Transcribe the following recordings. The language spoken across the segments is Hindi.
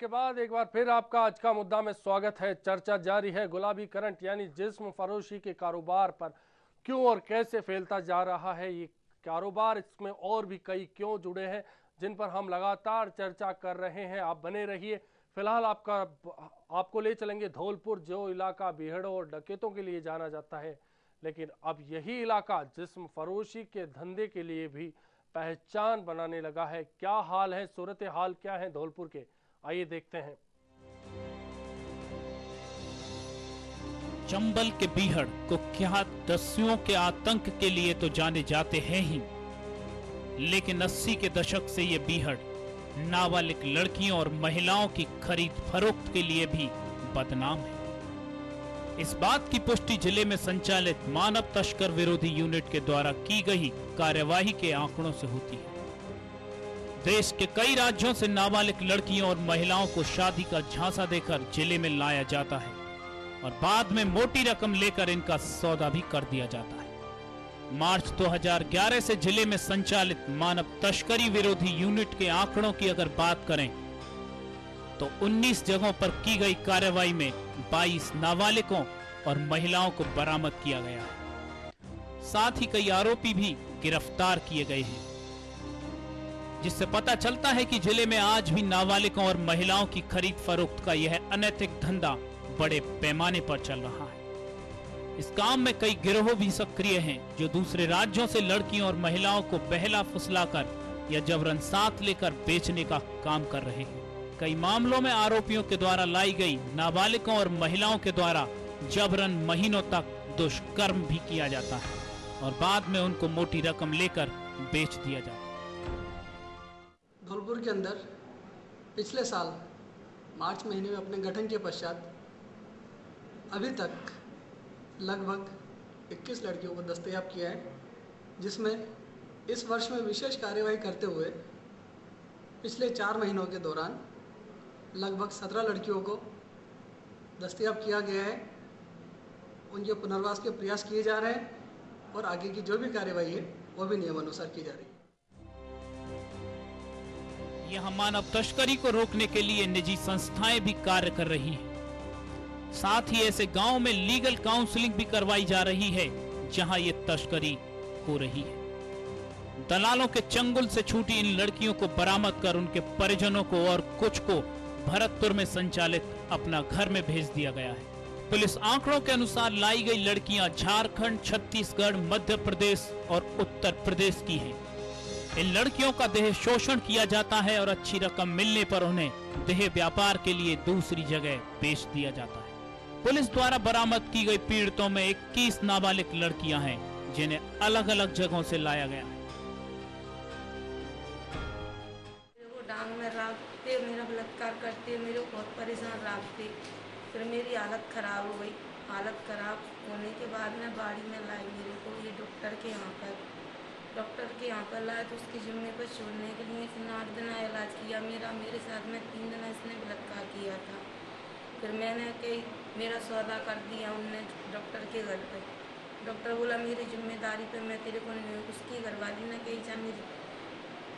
के बाद एक बार फिर आपका आज का मुद्दा में स्वागत है। चर्चा जारी है गुलाबी करंट यानी जिस्म फरोशी के कारोबार पर क्यों और कैसे फैलता जा रहा है ये कारोबार। इसमें और भी कई क्यों जुड़े हैं जिन पर हम लगातार चर्चा कर रहे हैं। आप बने रहिए। फिलहाल आपको ले चलेंगे धौलपुर, जो इलाका बीहड़ों और डकैतों के लिए जाना जाता है, लेकिन अब यही इलाका जिस्म फरोशी के धंधे के लिए भी पहचान बनाने लगा है। क्या हाल है, सूरत हाल क्या है धौलपुर के, आइए देखते हैं। चंबल के बीहड़ को क्या दस्युओं के आतंक के लिए तो जाने जाते हैं ही, लेकिन 80 के दशक से ये बीहड़ नाबालिग लड़कियों और महिलाओं की खरीद फरोख्त के लिए भी बदनाम है। इस बात की पुष्टि जिले में संचालित मानव तस्कर विरोधी यूनिट के द्वारा की गई कार्यवाही के आंकड़ों से होती है। देश के कई राज्यों से नाबालिग लड़कियों और महिलाओं को शादी का झांसा देकर जिले में लाया जाता है और बाद में मोटी रकम लेकर इनका सौदा भी कर दिया जाता है। मार्च 2011 से जिले में संचालित मानव तस्करी विरोधी यूनिट के आंकड़ों की अगर बात करें तो 19 जगहों पर की गई कार्रवाई में 22 नाबालिगों और महिलाओं को बरामद किया गया है। साथ ही कई आरोपी भी गिरफ्तार किए गए हैं, जिससे पता चलता है कि जिले में आज भी नाबालिगों और महिलाओं की खरीद फरोख्त का यह अनैतिक धंधा बड़े पैमाने पर चल रहा है। इस काम में कई गिरोह भी सक्रिय हैं, जो दूसरे राज्यों से लड़कियों और महिलाओं को बहला फुसलाकर या जबरन साथ लेकर बेचने का काम कर रहे हैं। कई मामलों में आरोपियों के द्वारा लाई गई नाबालिगों और महिलाओं के द्वारा जबरन महीनों तक दुष्कर्म भी किया जाता है और बाद में उनको मोटी रकम लेकर बेच दिया जाता है। धौलपुर के अंदर पिछले साल मार्च महीने में अपने गठन के पश्चात अभी तक लगभग 21 लड़कियों को दस्तयाब किया है, जिसमें इस वर्ष में विशेष कार्यवाही करते हुए पिछले 4 महीनों के दौरान लगभग 17 लड़कियों को दस्तयाब किया गया है। उनके पुनर्वास के प्रयास किए जा रहे हैं और आगे की जो भी कार्यवाही है वो भी नियमानुसार की जा रही है। यह मानव तस्करी को रोकने के लिए निजी संस्थाएं भी कार्य कर रही हैं। साथ ही ऐसे गांव में लीगल काउंसलिंग भी करवाई जा रही है जहां ये तस्करी हो रही है। दलालों के चंगुल से छूटी इन लड़कियों को बरामद कर उनके परिजनों को और कुछ को भरतपुर में संचालित अपना घर में भेज दिया गया है। पुलिस आंकड़ों के अनुसार लाई गई लड़कियां झारखंड, छत्तीसगढ़, मध्य प्रदेश और उत्तर प्रदेश की हैं। इन लड़कियों का देह शोषण किया जाता है और अच्छी रकम मिलने पर उन्हें देह व्यापार के लिए दूसरी जगह बेच दिया जाता है। पुलिस द्वारा बरामद की गई पीड़ितों में 21 नाबालिग लड़कियां हैं, जिन्हें अलग अलग जगहों से लाया गया है। मेरा बलात्कार करते, मेरे को बहुत परेशान रखते। फिर मेरी हालत ख़राब हो गई। हालत ख़राब होने के बाद में बाड़ी में लाई मेरे को ये डॉक्टर के यहाँ पर लाया तो उसकी जिम्मे पर छोड़ने के लिए इसने 8 दिन इलाज किया मेरे साथ में। 3 दिन इसने बलात्कार किया था। फिर मैंने कई मेरा सौदा कर दिया उनने डॉक्टर के घर पर। डॉक्टर बोला मेरी जिम्मेदारी पे मैं तेरे को नहीं, उसकी घरवाली ने कही जा मेरी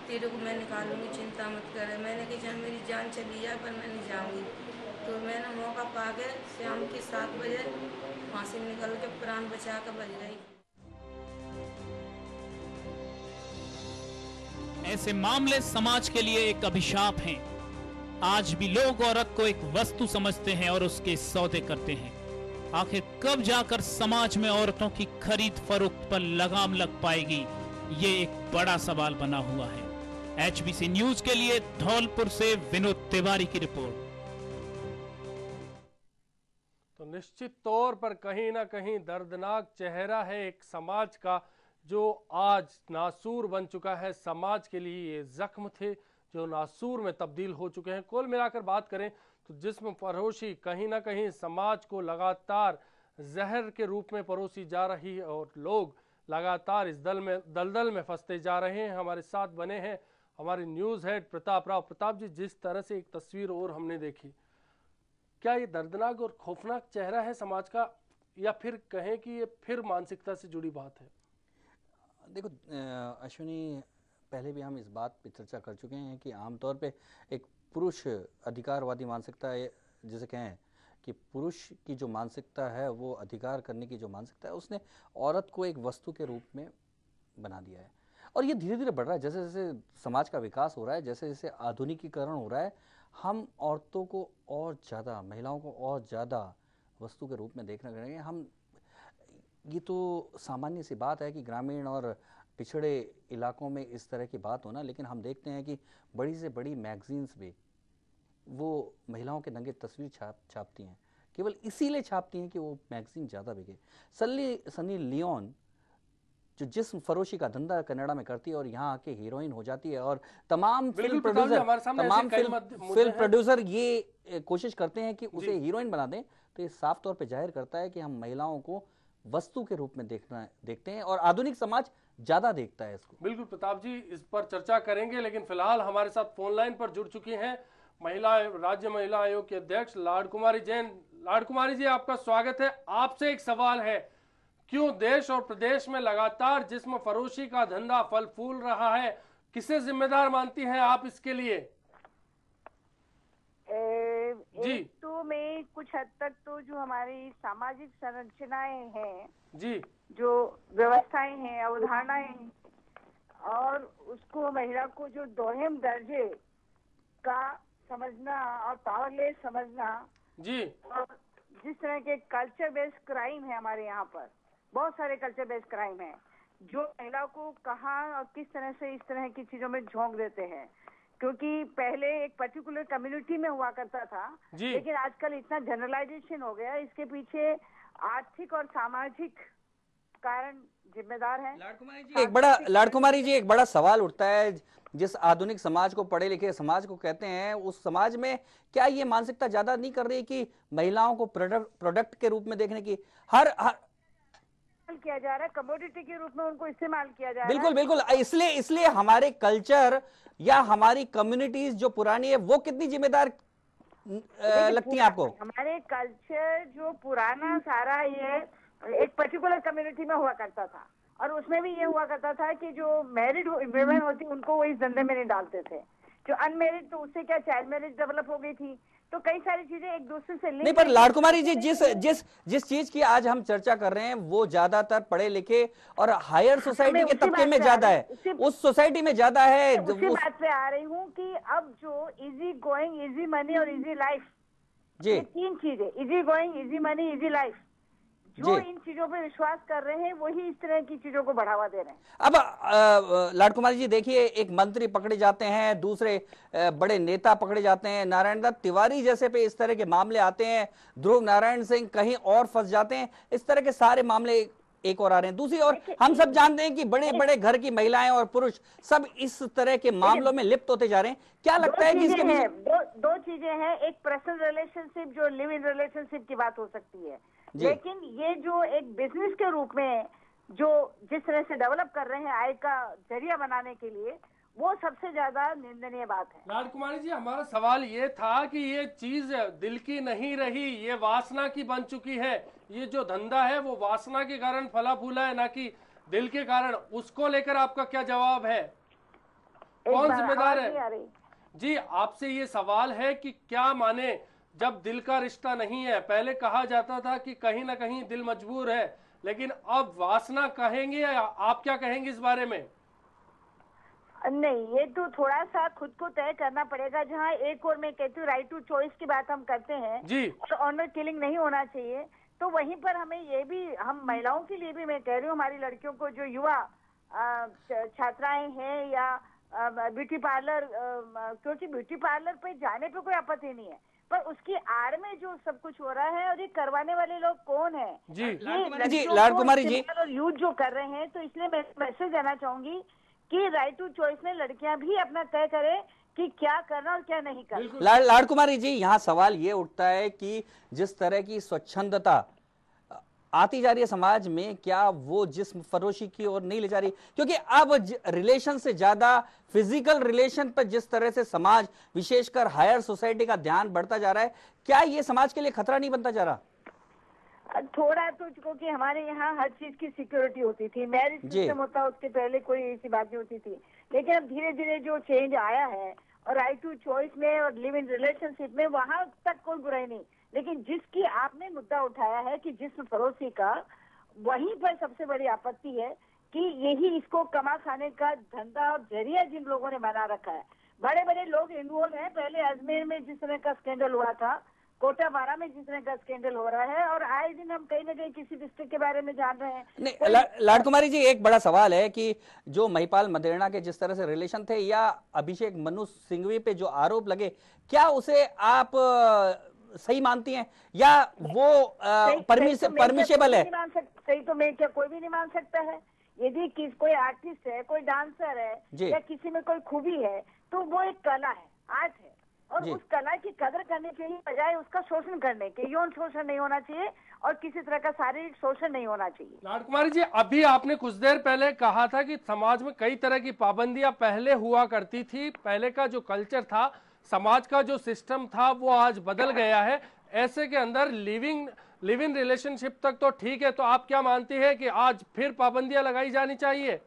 तेरे को मैं निकालूंगी, चिंता मत कर। मैंने कही चाहे मेरी जान चली जाए पर मैं नहीं जाऊंगी। तो मैंने मौका पा के शाम के 7 बजे वहाँ से निकल के प्राण बचा कर बच गई। ऐसे मामले समाज के लिए एक अभिशाप हैं। आज भी लोग औरत को एक वस्तु समझते हैं और उसके सौदे करते हैं। आखिर कब जाकर समाज में औरतों की खरीद फरोख्त पर लगाम लग पाएगी, ये एक बड़ा सवाल बना हुआ है। HBC न्यूज के लिए धौलपुर से विनोद तिवारी की रिपोर्ट। तो निश्चित तौर पर कहीं ना कहीं दर्दनाक चेहरा है एक समाज का, जो आज नासूर बन चुका है। समाज के लिए ये जख्म थे जो नासूर में तब्दील हो चुके हैं। कुल मिलाकर बात करें तो जिस्म फरोशी कहीं ना कहीं समाज को लगातार जहर के रूप में परोसी जा रही है और लोग लगातार इस दलदल में फंसते जा रहे हैं। हमारे साथ बने हैं हमारे न्यूज़ हेड प्रताप राव। प्रताप जी, जिस तरह से एक तस्वीर और हमने देखी, क्या ये दर्दनाक और खौफनाक चेहरा है समाज का, या फिर कहें कि ये फिर मानसिकता से जुड़ी बात है? देखो अश्विनी, पहले भी हम इस बात पे चर्चा कर चुके हैं कि आमतौर पे एक पुरुष अधिकारवादी मानसिकता जिसे कहें कि पुरुष की जो मानसिकता है, वो अधिकार करने की जो मानसिकता है, उसने औरत को एक वस्तु के रूप में बना दिया है। और ये धीरे धीरे बढ़ रहा है, जैसे जैसे समाज का विकास हो रहा है, जैसे जैसे आधुनिकीकरण हो रहा है, हम औरतों को और ज़्यादा, महिलाओं को और ज़्यादा वस्तु के रूप में देखने लगेंगे। हम, ये तो सामान्य सी बात है कि ग्रामीण और पिछड़े इलाकों में इस तरह की बात होना, लेकिन हम देखते हैं कि बड़ी से बड़ी मैगजीन्स भी वो महिलाओं के नंगे तस्वीर छापती हैं, केवल इसीलिए छापती हैं कि वो मैगजीन ज़्यादा बिके। सनी लियोन जो जिस्म फरोशी का धंधा कनाडा में करती है और यहाँ आके हीरोइन हो जाती है, और तमाम फिल्म प्रोड्यूसर ये कोशिश करते हैं कि उसे हीरोइन बना दें, तो ये साफ तौर पे जाहिर करता है कि हम महिलाओं को वस्तु के रूप में देखते हैं और आधुनिक समाज ज्यादा देखता है इसको। बिल्कुल प्रताप जी, इस पर चर्चा करेंगे, लेकिन फिलहाल हमारे साथ फोन लाइन पर जुड़ चुकी हैं राज्य महिला आयोग के अध्यक्ष लाड कुमारी जैन। लाड कुमारी जी, आपका स्वागत है। आपसे एक सवाल है, क्यों देश और प्रदेश में लगातार जिस्म फरोशी का धंधा फल फूल रहा है? किसे जिम्मेदार मानती हैं आप इसके लिए? जी, तो मैं कुछ हद तक तो जो हमारी सामाजिक संरचनाएं हैं जी, जो व्यवस्थाएं हैं, अवधारणाएं हैं, और उसको महिला को जो दोहम दर्जे का समझना और पावरलेस समझना जी, और जिस तरह के कल्चर बेस्ड क्राइम है हमारे यहाँ पर, बहुत सारे कल्चर बेस्ड क्राइम है जो महिला को कहाँ और किस तरह से इस तरह की चीजों में झोंक देते हैं। क्योंकि पहले एक पर्टिकुलर कम्युनिटी में हुआ करता था, लेकिन आजकल इतना जनरलाइजेशन हो गया, इसके पीछे आर्थिक और सामाजिक कारण जिम्मेदार हैं। लाड कुमारी जी, एक बड़ा सवाल उठता है, जिस आधुनिक समाज को, पढ़े लिखे समाज को कहते हैं, उस समाज में क्या ये मानसिकता ज्यादा नहीं कर रही कि महिलाओं को प्रोडक्ट के रूप में देखने की, हर किया जा रहा है, कमोडिटी के रूप में उनको इस्तेमाल किया जा रहा है। बिल्कुल बिल्कुल, इसलिए हमारे कल्चर या हमारी कम्युनिटीज जो पुरानी है वो कितनी जिम्मेदार लगती है आपको? हमारे कल्चर जो पुराना सारा ये एक पर्टिकुलर कम्युनिटी में हुआ करता था, और उसमें भी ये हुआ करता था कि जो मैरिड वुमेन होती उनको वो इस धंधे में नहीं डालते थे, जो अनमेरिड, तो उससे क्या चाइल्ड मैरिज डेवलप हो गई थी, तो कई सारी चीजें एक दूसरे से नहीं। पर लाड कुमारी जी, जिस चीज की आज हम चर्चा कर रहे हैं वो ज्यादातर पढ़े लिखे और हायर सोसाइटी के तबके में ज्यादा है, उस सोसाइटी में ज्यादा है। उसी बात पे आ रही हूँ कि अब जो इजी गोइंग, इजी मनी और इजी लाइफ, ये तीन चीजें, easy going, easy money, easy life, जो इन चीजों पे विश्वास कर रहे हैं वही इस तरह की चीजों को बढ़ावा दे रहे हैं। अब लाड कुमारी जी देखिए, एक मंत्री पकड़े जाते हैं, दूसरे बड़े नेता पकड़े जाते हैं, नारायण दत्त तिवारी जैसे पे इस तरह के मामले आते हैं, ध्रुव नारायण सिंह कहीं और फंस जाते हैं, इस तरह के सारे मामले एक और आ रहे हैं। दूसरी ओर हम सब जानते हैं कि बड़े बड़े घर की महिलाएं और पुरुष सब इस तरह के मामलों में लिप्त होते जा रहे हैं। क्या लगता है कि इसके पीछे दो चीजें हैं, एक पर्सनल रिलेशनशिप जो लिव इन रिलेशनशिप की बात हो सकती है, लेकिन ये जो एक बिजनेस के रूप में जो जिस तरह से डेवलप कर रहे हैं आय का जरिया बनाने के लिए, वो सबसे ज्यादा निंदनीय बात है। लाड कुमारी जी, हमारा सवाल ये था कि ये चीज दिल की नहीं रही, ये वासना की बन चुकी है, ये जो धंधा है वो वासना के कारण फला फूला है, ना कि दिल के कारण। उसको लेकर आपका क्या जवाब है? कौन जिम्मेदार है? जी, आपसे ये सवाल है कि क्या माने जब दिल का रिश्ता नहीं है? पहले कहा जाता था कि कहीं ना कहीं दिल मजबूर है, लेकिन अब वासना कहेंगे या आप क्या कहेंगे इस बारे में? नहीं, ये तो थोड़ा सा खुद को तय करना पड़ेगा। जहाँ एक और मैं कहती हूँ राइट टू चॉइस की बात हम करते हैं जी, तो ऑनर किलिंग नहीं होना चाहिए, तो वहीं पर हमें ये भी, हम महिलाओं के लिए भी मैं कह रही हूँ, हमारी लड़कियों को जो युवा छात्राएं हैं या ब्यूटी पार्लर, क्योंकि ब्यूटी पार्लर पे जाने पे कोई आपत्ति नहीं है, पर उसकी आड़ में जो सब कुछ हो रहा है और ये करवाने वाले लोग कौन है? जी, लाड कुमारी जी, और यूथ जो कर रहे हैं, तो इसलिए मैं मैसेज देना चाहूंगी कि राइट टू चॉइस में लड़कियां भी अपना तय करें कि क्या करना और क्या नहीं करना। लाड कुमारी जी, यहाँ सवाल ये उठता है कि जिस तरह की स्वच्छंदता आती जा रही है समाज में, क्या वो जिस्म फरोशी की ओर नहीं ले जा रही? क्योंकि अब रिलेशन से ज्यादा फिजिकल रिलेशन पर जिस तरह से समाज, विशेषकर हायर सोसाइटी का ध्यान बढ़ता जा रहा है, क्या ये समाज के लिए खतरा नहीं बनता जा रहा? थोड़ा तो, क्योंकि हमारे यहाँ हर चीज की सिक्योरिटी होती थी, मैरिज सिस्टम होता, उसके पहले कोई ऐसी बात नहीं होती थी, लेकिन अब धीरे धीरे जो चेंज आया है और राइट टू चॉइस में और लिव इन रिलेशनशिप में, वहां तक कोई बुराई नहीं। लेकिन जिसकी आपने मुद्दा उठाया है कि जिस्म फरोशी का, वहीं पर सबसे बड़ी आपत्ति है कि यही इसको कमा खाने का धंधा और जरिया जिन लोगों ने बना रखा है। बड़े बड़े लोग इन्वॉल्व हैं। पहले अजमेर में जिस तरह का स्कैंडल हुआ था, कोटा बारा में जिस तरह का स्कैंडल हो रहा है, और आए दिन हम कहीं ना कहीं किसी डिस्ट्रिक्ट के बारे में जान रहे हैं। नहीं, लाड कुमारी जी, एक बड़ा सवाल है कि जो महिपाल मदेरणा के जिस तरह से रिलेशन थे, या अभिषेक मनु सिंघवी पे जो आरोप लगे, क्या उसे आप सही मानती हैं, या वो परमिशेबल है? सही तो मैं क्या कोई भी नहीं मान सकता है। यदि कोई आर्टिस्ट है, कोई डांसर है, या किसी में कोई खूबी है, तो वो एक कला है, आर्ट है, और उस कला की कदर करने के ही बजाय उसका शोषण करने के, यौन शोषण नहीं होना चाहिए और किसी तरह का शारीरिक शोषण नहीं होना चाहिए। लाड कुमारी जी, अभी आपने कुछ देर पहले कहा था कि समाज में कई तरह की पाबंदियां पहले हुआ करती थी, पहले का जो कल्चर था, समाज का जो सिस्टम था, वो आज बदल गया है। ऐसे के अंदर लिव इन रिलेशनशिप तक तो ठीक है, तो आप क्या मानती है कि आज फिर पाबंदियां लगाई जानी चाहिए?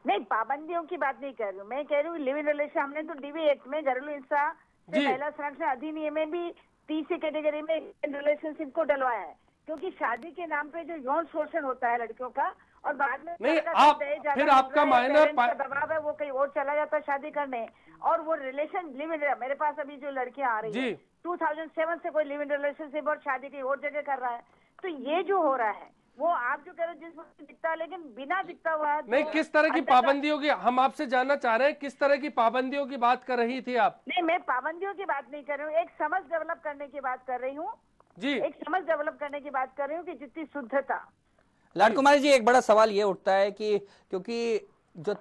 नहीं, पाबंदियों की बात नहीं कर रही हूँ मैं, कह रही हूँ लिव इन रिलेशन। हमने तो डीवी एक्ट में, घरेलू हिंसा से महिला संरक्षण अधिनियम में भी तीसरी कैटेगरी में रिलेशनशिप को डलवाया है, क्योंकि शादी के नाम पे जो यौन शोषण होता है लड़कियों का, और बाद में नहीं, आप फिर आपका मायना दबाव है, वो कहीं और चला जाता है शादी करने, और वो रिलेशन लिव इन, मेरे पास अभी जो लड़कियां आ रही है 2007 से कोई लिव इन रिलेशनशिप और शादी की और जगह कर रहा है। तो ये जो हो रहा है, वो आप जो कह रहे हो जिस वक्त दिखता है, लेकिन बिना दिखता हुआ नहीं, किस तरह की पाबंदियों की हम आपसे जानना चाह रहे हैं, किस तरह की पाबंदियों की बात कर रही थी आप? नहीं, मैं पाबंदियों की बात नहीं कर रही हूँ, एक समझ डेवलप करने की बात कर रही हूँ जी, एक समझ डेवलप करने की बात कर रही हूँ कि जितनी शुद्धता। लाड कुमारी जी, एक बड़ा सवाल ये उठता है कि क्योंकि जो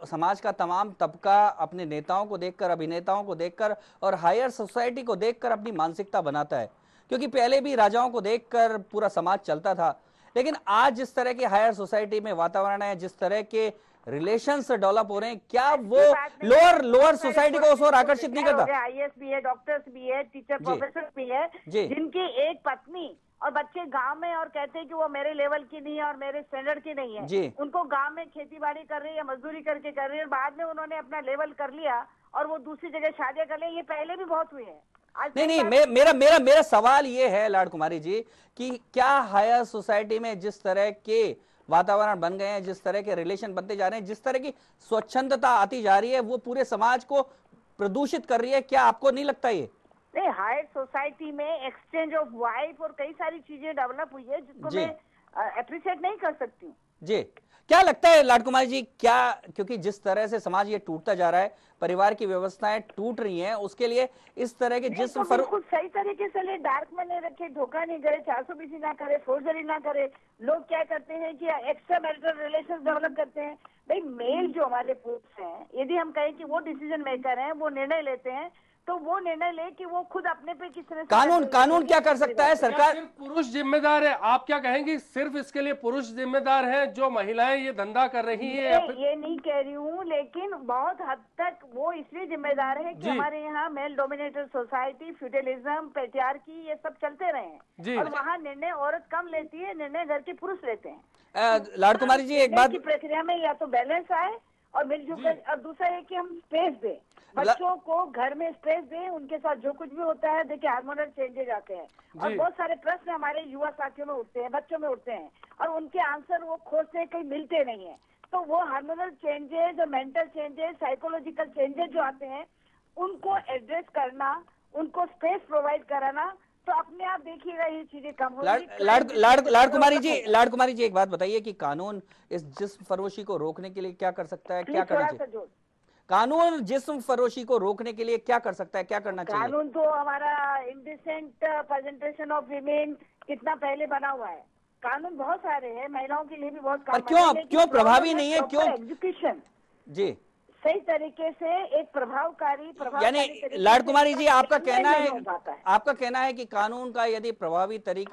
समाज का तमाम तबका अपने नेताओं को देखकर, अभिनेताओं को देखकर और हायर सोसाइटी को देखकर अपनी मानसिकता बनाता है, क्योंकि पहले भी राजाओं को देखकर पूरा समाज चलता था, लेकिन आज जिस तरह के हायर सोसाइटी में वातावरण है, जिस तरह के रिलेशंस डेवलप हो रहे हैं, क्या वो लोअर सोसाइटी को उस ओर आकर्षित नहीं करता? आईएएस भी है, डॉक्टर्स भी है, टीचर प्रोफेसर भी है, जिनकी एक पत्नी और बच्चे गांव में और कहते हैं कि वो मेरे लेवल की नहीं है और मेरे स्टैंडर्ड की नहीं है, उनको गांव में खेती बाड़ी कर रही है या मजदूरी करके कर रही है, और बाद में उन्होंने अपना लेवल कर लिया और वो दूसरी जगह शादियां कर ली। ये पहले भी बहुत हुए हैं। नहीं, मेरा सवाल ये है लाड कुमारी जी कि क्या हायर सोसाइटी में जिस तरह के वातावरण बन गए हैं, जिस तरह के रिलेशन बनते जा रहे हैं, जिस तरह की स्वच्छंदता आती जा रही है, वो पूरे समाज को प्रदूषित कर रही है? क्या आपको नहीं लगता ये? नहीं, हायर सोसाइटी में एक्सचेंज ऑफ वाइफ और कई सारी चीजें डेवलप हुई है, जिसको मैं अप्रिशिएट नहीं कर सकती हूँ। जी, क्या लगता है लाड कुमारी जी, क्या क्योंकि जिस तरह से समाज ये टूटता जा रहा है, परिवार की व्यवस्थाएं टूट रही हैं, उसके लिए इस तरह के जिस्म पर कुछ सही तरीके से ले, डार्क में नहीं रखे, धोखा नहीं करे, 420 ना करे, फोर्जरी ना करे। लोग क्या करते हैं कि एक्स्ट्रा मैरिटल रिलेशन डेवलप करते हैं। भाई, मेल जो हमारे पुरुष हैं, यदि हम कहें कि वो डिसीजन मेकर हैं, वो निर्णय लेते हैं, तो वो निर्णय ले कि वो खुद अपने पे किस तरह से कानून क्या कर सकता है? सरकार, सिर्फ पुरुष जिम्मेदार है? आप क्या कहेंगे, सिर्फ इसके लिए पुरुष जिम्मेदार हैं जो महिलाएं ये धंधा कर रही हैं? ये नहीं कह रही हूँ, लेकिन बहुत हद तक वो इसलिए जिम्मेदार है कि हमारे यहाँ male dominated society, feudalism, patriarchy, ये सब चलते रहे हैं, और वहाँ निर्णय औरत कम लेती है, निर्णय घर के पुरुष लेते हैं। लाड कुमारी जी, एक बात की प्रक्रिया में या तो बैलेंस आए और मिलजुल कर, और दूसरा है कि हम स्पेस दें बच्चों को, घर में स्पेस दें, उनके साथ जो कुछ भी होता है। देखिए, हार्मोनल चेंजेज आते हैं और बहुत सारे प्रश्न हमारे युवा साथियों में उठते हैं, बच्चों में उठते हैं, और उनके आंसर वो खोजते हैं, कहीं मिलते नहीं है। तो वो हार्मोनल चेंजेस और मेंटल चेंजेस, साइकोलॉजिकल चेंजेस जो आते हैं, उनको एड्रेस करना, उनको स्पेस प्रोवाइड कराना, तो अपने आप देखिएगा ये चीजें कम होंगी। लाड कुमारी जी, एक बात बताइए कि कानून इस जिस्म फरोशी को रोकने के लिए क्या कर सकता है, क्या करना चाहिए? कानून जिस्म फरोशी को रोकने के लिए क्या कर सकता है, क्या करना चाहिए? कानून तो हमारा इंडिसेंट प्रेजेंटेशन ऑफ वीमेन कितना पहले बना हुआ है। कानून बहुत सारे हैं, महिलाओं के लिए भी बहुत काम, क्यों प्रभावी नहीं है? क्यों एजुकेशन जी सही तरीके से एक प्रभावकारी यानी लाड कुमारी जी, आपका कहना है कि कानून का यदि प्रभावी तरीके